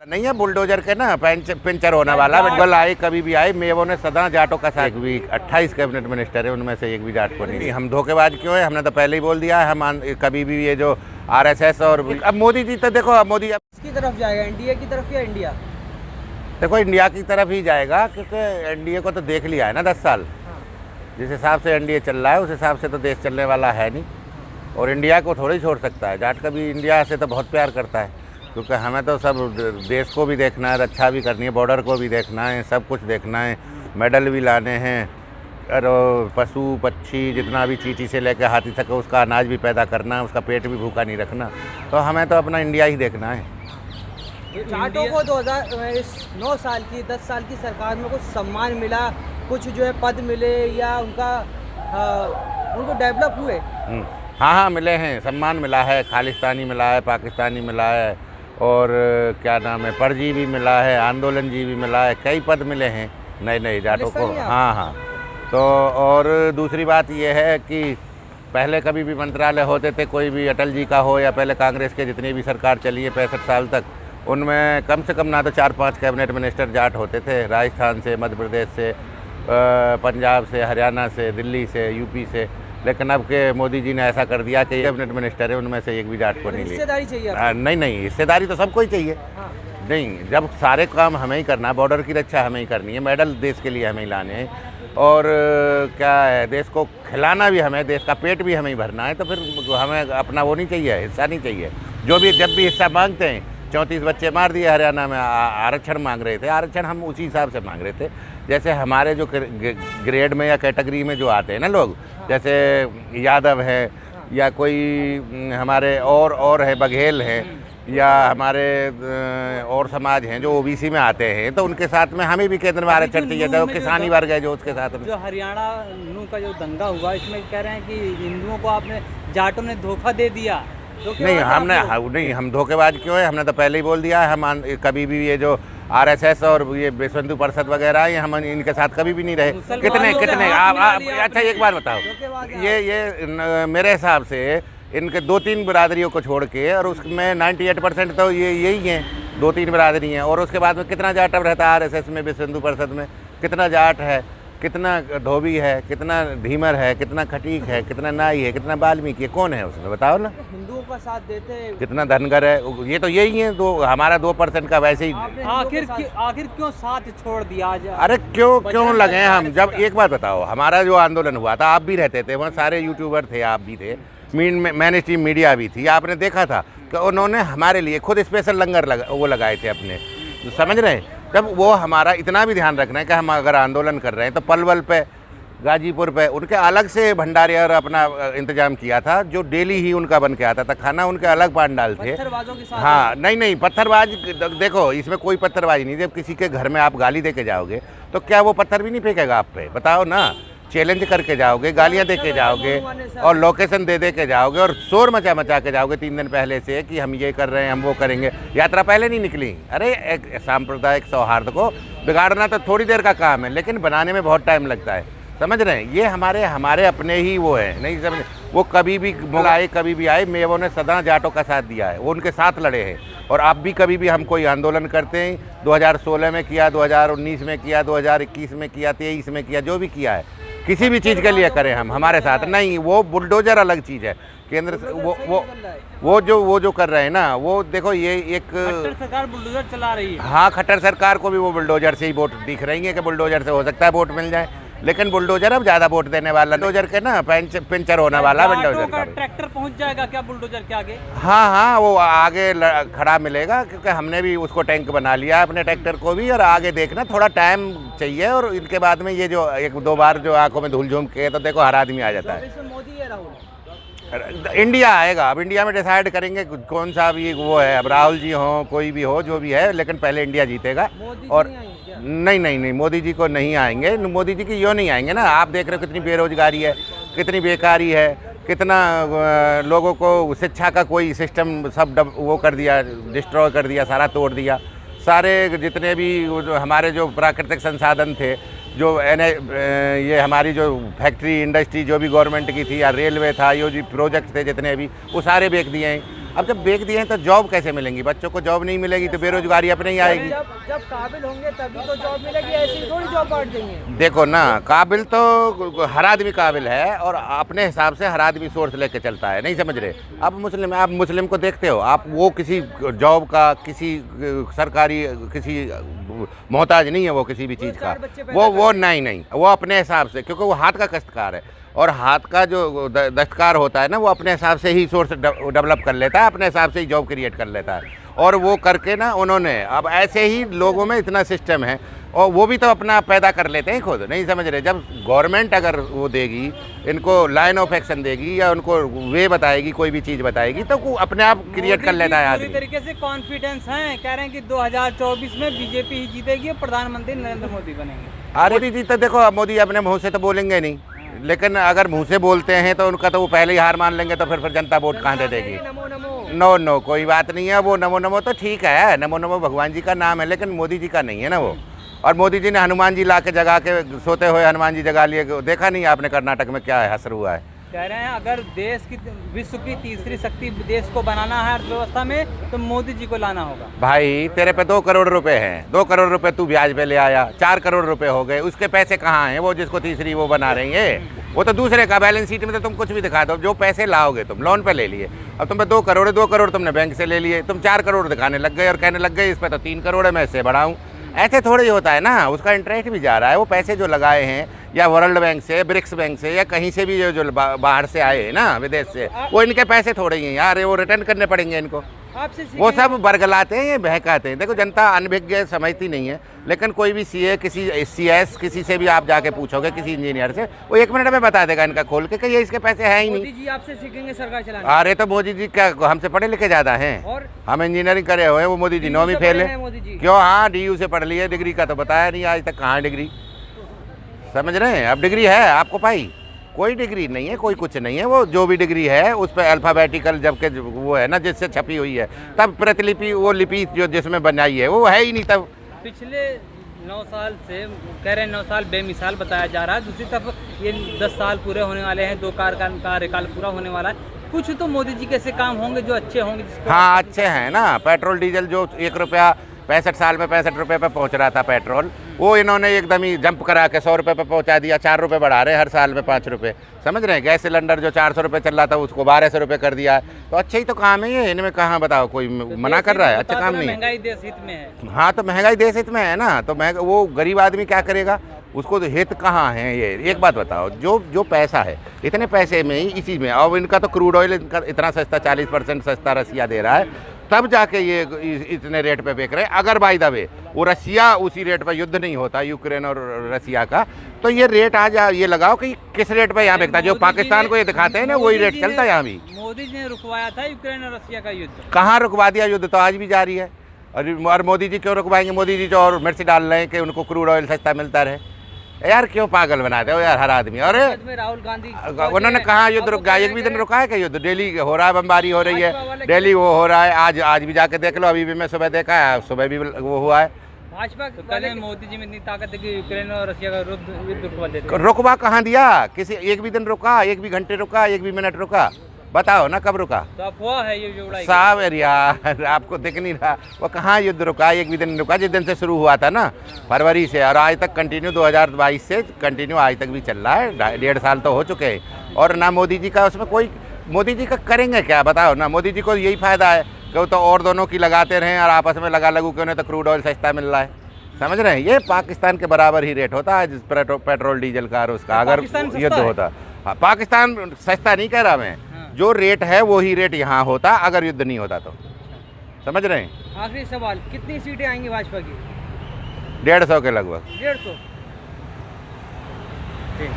नहीं है बुलडोजर के ना पंचर होने वाला। बिल्कुल आए कभी भी आए, मेवों ने सदा जाटों का साथ भी 28 कैबिनेट मिनिस्टर है, उनमें से एक भी जाट को नहीं। हम धोखेबाज क्यों है? हमने तो पहले ही बोल दिया है, हम कभी भी ये जो आरएसएस और अब मोदी जी तो देखो, अब मोदी किसकी तरफ जाएगा, एनडीए की तरफ या इंडिया? देखो इंडिया की तरफ ही जाएगा, क्योंकि एनडीए को तो देख लिया है ना 10 साल। जिस हिसाब से एनडीए चल रहा है उस हिसाब से तो देश चलने वाला है नहीं, और इंडिया को थोड़ी छोड़ सकता है। जाट कभी इंडिया से तो बहुत प्यार करता है, क्योंकि हमें तो सब देश को भी देखना है, रक्षा भी करनी है, बॉर्डर को भी देखना है, सब कुछ देखना है, मेडल भी लाने हैं, और पशु पक्षी जितना भी चींटी से लेकर हाथी तक उसका अनाज भी पैदा करना है, उसका पेट भी भूखा नहीं रखना। तो हमें तो अपना इंडिया ही देखना है। जाटों को 2009 साल की 10 साल की सरकार में कुछ सम्मान मिला, कुछ जो है पद मिले या उनको डेवलप हुए? हाँ मिले हैं, सम्मान मिला है, खालिस्तानी मिला है, पाकिस्तानी मिला है, और क्या नाम है, परजीवी मिला है, आंदोलन जी भी मिला है, कई पद मिले हैं नए नए जाटों को। हाँ। तो और दूसरी बात ये है कि पहले कभी भी मंत्रालय होते थे, कोई भी अटल जी का हो या पहले कांग्रेस के जितनी भी सरकार चली है 65 साल तक, उनमें कम से कम ना तो 4-5 कैबिनेट मिनिस्टर जाट होते थे, राजस्थान से, मध्य प्रदेश से, पंजाब से, हरियाणा से, दिल्ली से, यूपी से। लेकिन अब के मोदी जी ने ऐसा कर दिया कि कैबिनेट मिनिस्टर है उनमें से एक भी जाट को नहीं लिया। हिस्सेदारी चाहिए? नहीं, हिस्सेदारी तो सबको ही चाहिए। नहीं, जब सारे काम हमें ही करना, बॉर्डर की रक्षा हमें ही करनी है, मेडल देश के लिए हमें ही लाने हैं, और क्या है, देश को खिलाना भी हमें, देश का पेट भी हमें ही भरना है, तो फिर हमें अपना वो नहीं चाहिए, हिस्सा नहीं चाहिए। जो भी जब भी हिस्सा मांगते हैं, 34 बच्चे मार दिए हरियाणा में, आरक्षण मांग रहे थे, आरक्षण हम उसी हिसाब से मांग रहे थे। जैसे हमारे जो ग्रेड में या कैटेगरी में जो आते हैं ना लोग, जैसे यादव है या कोई हमारे और है, बघेल है, या हमारे और समाज हैं जो ओबीसी में आते हैं, तो उनके साथ में हमें भी केंद्र में आरक्षण चाहिए था। किसानी वर्ग है जो उसके साथ में। जो हरियाणा नू का जो दंगा हुआ, इसमें कह रहे हैं कि हिंदुओं को आपने, जाटों ने धोखा दे दिया। नहीं, हम धोखेबाज क्यों है? हमने तो पहले ही बोल दिया है, हम कभी भी ये जो आरएसएस और ये विश्व हिंदू परिषद वगैरह है, हम इनके साथ कभी भी नहीं रहे। कितने आप अच्छा एक बात बताओ, ये मेरे हिसाब से इनके 2-3 बिरादरियों को छोड़ के, और उसमें 98% तो ये यही हैं, 2-3 बिरादरी हैं, और उसके बाद में कितना जाट अब रहता है आरएसएस में, विश्व हिंदू परिषद में? कितना जाट है, कितना धोबी है, कितना धीमर है, कितना खटीक है, कितना नाई है, कितना वाल्मीकि है, कौन है उसमें बताओ ना? हिंदुओं का साथ देते हैं, कितना धनगर है, ये तो यही है। हमारा 2% का वैसे ही। आखिर क्यों साथ छोड़ दिया? अरे क्यों लगे हम? जब एक बात बताओ, हमारा जो आंदोलन हुआ था, आप भी रहते थे वहाँ, सारे यूट्यूबर थे, आप भी थे, मेन स्ट्रीम मीडिया भी थी, आपने देखा था कि उन्होंने हमारे लिए खुद स्पेशल लंगर लगाए थे अपने, समझ रहे हैं? जब वो हमारा इतना भी ध्यान रखना है कि हम अगर आंदोलन कर रहे हैं तो पलवल पे, गाजीपुर पे उनके अलग से भंडारे और अपना इंतजाम किया था, जो डेली ही उनका बन के आता था खाना, उनके अलग पांडाल थे। हाँ, नहीं पत्थरबाज, देखो इसमें कोई पत्थरबाजी नहीं। जब किसी के घर में आप गाली दे के जाओगे तो क्या वो पत्थर भी नहीं फेंकेगा आप पे? बताओ ना। चैलेंज करके जाओगे, गालियां दे के जाओगे, और लोकेशन दे के जाओगे, और शोर मचा के जाओगे 3 दिन पहले से कि हम ये कर रहे हैं, हम वो करेंगे। यात्रा पहले नहीं निकली। अरे एक सांप्रदायिक सौहार्द को बिगाड़ना तो थोड़ी देर का काम है, लेकिन बनाने में बहुत टाइम लगता है, समझ रहे हैं? ये हमारे अपने ही वो है, नहीं समझ? वो कभी भी आए, कभी भी आए, मेवों ने सदा जाटों का साथ दिया है, वो उनके साथ लड़े हैं। और आप भी कभी भी हम कोई आंदोलन करते हैं, 2016 में किया, 2019 में किया, 2021 में किया, 23 में किया, जो भी किया है, किसी भी चीज़ के लिए करें हम, हमारे साथ नहीं। वो बुलडोजर अलग चीज़ है, केंद्र वो जो कर रहे हैं ना, वो देखो ये एक खट्टर सरकार बुलडोजर चला रही है। हाँ, खट्टर सरकार को भी वो बुलडोजर से ही वोट दिख रही है कि बुलडोजर से हो सकता है वोट मिल जाए, लेकिन बुलडोजर अब ज़्यादा वोट देने वाला, बुलडोजर के ना पंचर होने वाला बुलडोजर का। ट्रैक्टर पहुंच जाएगा क्या बुलडोजर के आगे? हाँ, वो आगे खड़ा मिलेगा, क्योंकि हमने भी उसको टैंक बना लिया अपने ट्रैक्टर को भी। और आगे देखना, थोड़ा टाइम चाहिए, और इनके बाद में ये जो 1-2 बार जो आंखों में धूल झोंक के, तो देखो हर आदमी आ जाता है। मोदी है राहुल? इंडिया आएगा, अब इंडिया में डिसाइड करेंगे कौन सा भी वो है, अब राहुल जी हो, कोई भी हो, जो भी है, लेकिन पहले इंडिया जीतेगा। और नहीं, मोदी जी को नहीं आएंगे। मोदी जी की क्यों नहीं आएंगे ना? आप देख रहे हो कितनी बेरोजगारी है, कितनी बेकारी है, कितना लोगों को शिक्षा का कोई सिस्टम सब वो कर दिया, डिस्ट्रॉय कर दिया, सारा तोड़ दिया। सारे जितने भी हमारे जो प्राकृतिक संसाधन थे, जो ये हमारी जो फैक्ट्री इंडस्ट्री जो भी गवर्नमेंट की थी, या रेलवे था, ये जो प्रोजेक्ट थे जितने भी, वो सारे बेच दिए हैं। अब जब बेच दिए हैं तो जॉब कैसे मिलेंगी? बच्चों को जॉब नहीं मिलेगी तो बेरोजगारी अपने ही आएगी। जब काबिल होंगे तभी तो जॉब मिलेगी, ऐसे ही थोड़ी जॉब बांट देंगे। देखो ना, काबिल तो हर आदमी काबिल है और अपने हिसाब से हर आदमी सोर्स लेके चलता है, नहीं समझ रहे? आप मुस्लिम को देखते हो आप, वो किसी जॉब का, किसी सरकारी, किसी मोहताज नहीं है वो किसी भी चीज़ का। वो नहीं, वो अपने हिसाब से, क्योंकि वो हाथ का कष्टकार है और हाथ का जो दस्तकार होता है ना, वो अपने हिसाब से ही सोर्स डेवलप कर लेता है, अपने हिसाब से ही जॉब क्रिएट कर लेता है। और वो करके ना उन्होंने, अब ऐसे ही लोगों में इतना सिस्टम है और वो भी तो अपना पैदा कर लेते हैं खुद, नहीं समझ रहे? जब गवर्नमेंट अगर वो देगी, इनको लाइन ऑफ एक्शन देगी या उनको वे बताएगी, कोई भी चीज़ बताएगी, तो वो अपने आप क्रिएट कर लेता है आदमी। पूरी तरीके से कॉन्फिडेंस हैं, कह रहे हैं कि 2024 में बीजेपी ही जीतेगी और प्रधानमंत्री नरेंद्र मोदी बनेंगे। अरे जी, तो देखो मोदी अपने मुँह से तो बोलेंगे नहीं, लेकिन अगर मुँह से बोलते हैं तो उनका तो वो पहले ही हार मान लेंगे, तो फिर जनता वोट कहाँ दे देगी? नो, कोई बात नहीं है। वो नमो तो ठीक है, नमो भगवान जी का नाम है, लेकिन मोदी जी का नहीं है ना वो। और मोदी जी ने हनुमान जी ला के जगा के, सोते हुए हनुमान जी जगा लिए, देखा नहीं आपने कर्नाटक में क्या है असर हुआ है? कह रहे हैं अगर देश की, विश्व की तीसरी शक्ति देश को बनाना है अर्थव्यवस्था में, तो मोदी जी को लाना होगा। भाई तेरे पे 2 करोड़ रुपए हैं, 2 करोड़ रुपए तू ब्याज पे ले आया, 4 करोड़ रुपए हो गए, उसके पैसे कहाँ हैं? वो जिसको तीसरी वो बना रही है, वो तो दूसरे का। बैलेंस शीट में तो तुम कुछ भी दिखा दो, जो पैसे लाओगे तुम लोन पे ले लिए, अब तुम पे 2 करोड़ तुमने बैंक से ले लिए, तुम 4 करोड़ दिखाने लग गए और कहने लग गए इस पे तो 3 करोड़ है, मैं इससे बढ़ाऊँ। ऐसे थोड़ी होता है ना, उसका इंटरेस्ट भी जा रहा है। वो पैसे जो लगाए हैं या वर्ल्ड बैंक से, ब्रिक्स बैंक से या कहीं से भी जो बाहर से आए हैं ना, विदेश से, वो इनके पैसे थोड़े ही हैं यार, वो रिटर्न करने पड़ेंगे इनको। वो सब बरगलाते हैं, ये बहकाते हैं। देखो जनता अनभिज्ञ समझती नहीं है, लेकिन कोई भी सीए, किसी CS, किसी से भी आप जाके पूछोगे, किसी इंजीनियर से, वो 1 मिनट में बता देगा इनका खोल के कि ये इसके पैसे हैं ही नहीं। मोदी जी आपसे सीखेंगे सरकार चलाना। अरे तो मोदी जी क्या हमसे पढ़े लिखे ज़्यादा हैं? और हम इंजीनियरिंग करे हुए हैं, वो मोदी जी 9वीं फेल है। क्यों? हाँ, DU से पढ़ लिए, डिग्री का तो बताया नहीं आज तक, कहाँ डिग्री? समझ रहे हैं? अब डिग्री है आपको पाई? कोई डिग्री नहीं है, कोई कुछ नहीं है। वो जो भी डिग्री है उस पर अल्फ़ाबेटिकल, जबकि वो है ना जिससे छपी हुई है, तब प्रतिलिपि, वो लिपि जो जिसमें बनाई है वो है ही नहीं। तब पिछले 9 साल से कह रहे हैं, 9 साल बेमिसाल बताया जा रहा है। दूसरी तरफ ये 10 साल पूरे होने वाले हैं, 2 कार्यकाल पूरा होने वाला है। कुछ तो मोदी जी के ऐसे काम होंगे जो अच्छे होंगे। हाँ, अच्छे हैं ना। पेट्रोल डीजल जो 1 रुपया 65 साल में 65 रुपये पे पहुँच रहा था पेट्रोल, वो इन्होंने एकदम ही जंप करा के 100 रुपये पे पहुँचा दिया। 4 रुपये बढ़ा रहे हर साल में 5 रुपये। समझ रहे हैं? गैस सिलेंडर जो 400 रुपये चल रहा था उसको 1200 रुपये कर दिया है। तो अच्छे ही तो काम है ये, इनमें कहाँ बताओ कोई मना कर रहा है? अच्छा काम नहीं है। महंगाई देश हित में है। हाँ, तो महंगाई देश हित में है ना, तो वो गरीब आदमी क्या करेगा? उसको तो हित कहाँ है? ये एक बात बताओ, जो पैसा है, इतने पैसे में ही इसी में, और इनका तो क्रूड ऑयल इतना सस्ता, 40% सस्ता रसिया दे रहा है, तब जाके ये इतने रेट पे बेच रहे हैं। अगर बाय द वे वो रसिया उसी रेट पे युद्ध नहीं होता यूक्रेन और रसिया का, तो ये रेट आज ये लगाओ कि किस रेट पे यहाँ बेचता है। जो पाकिस्तान को ये दिखाते हैं ना, वही रेट चलता है यहाँ भी। मोदी जी ने रुकवाया था यूक्रेन और रसिया का युद्ध। कहाँ रुकवा दिया? युद्ध तो आज भी जारी है। और मोदी जी क्यों रुकवाएंगे? मोदी जी जो और मिर्च डाल रहे हैं कि उनको क्रूड ऑयल सस्ता मिलता रहे। यार क्यों पागल बनाते हो यार हर आदमी। अरे राहुल गांधी उन्होंने कहाँ युद्ध रुका? एक भी दिन रुका है क्या युद्ध? डेली हो रहा है, बमबारी हो रही है, डेली वो हो रहा है। आज भी जाके देख लो, अभी भी मैं सुबह देखा है, सुबह भी वो हुआ है। भाजपा तो कल मोदी जी में इतनी ताकत है कि यूक्रेन और रसिया का युद्ध रुकवा देते। रुकवा कहाँ दिया? किसी एक भी दिन रुका? एक भी घंटे रुका? एक भी मिनट रुका? बताओ ना कब रुका? तो अफवाह है ये जो उड़ाई साहब यार, आपको दिख नहीं रहा वो कहाँ युद्ध रुका? एक भी दिन रुका? जिस दिन से शुरू हुआ था ना, फरवरी से, और आज तक कंटिन्यू, 2022 से कंटिन्यू आज तक भी चल रहा है। 1.5 साल तो हो चुके हैं। और ना मोदी जी का उसमें कोई, मोदी जी का करेंगे क्या बताओ ना? मोदी जी को यही फायदा है कि वो तो और दोनों की लगाते रहें और आपस में लगा लगू कि उन्हें तो क्रूड ऑयल सस्ता मिल रहा है। समझ रहे हैं? ये पाकिस्तान के बराबर ही रेट होता है पेट्रोल डीजल का और उसका, अगर युद्ध होता। हाँ, पाकिस्तान सस्ता नहीं कह रहा मैं, जो रेट है वही रेट यहाँ होता अगर युद्ध नहीं होता तो। समझ रहे हैं? आखिरी सवाल, कितनी सीटें आएंगी भाजपा की? 150 के लगभग। 150। ठीक।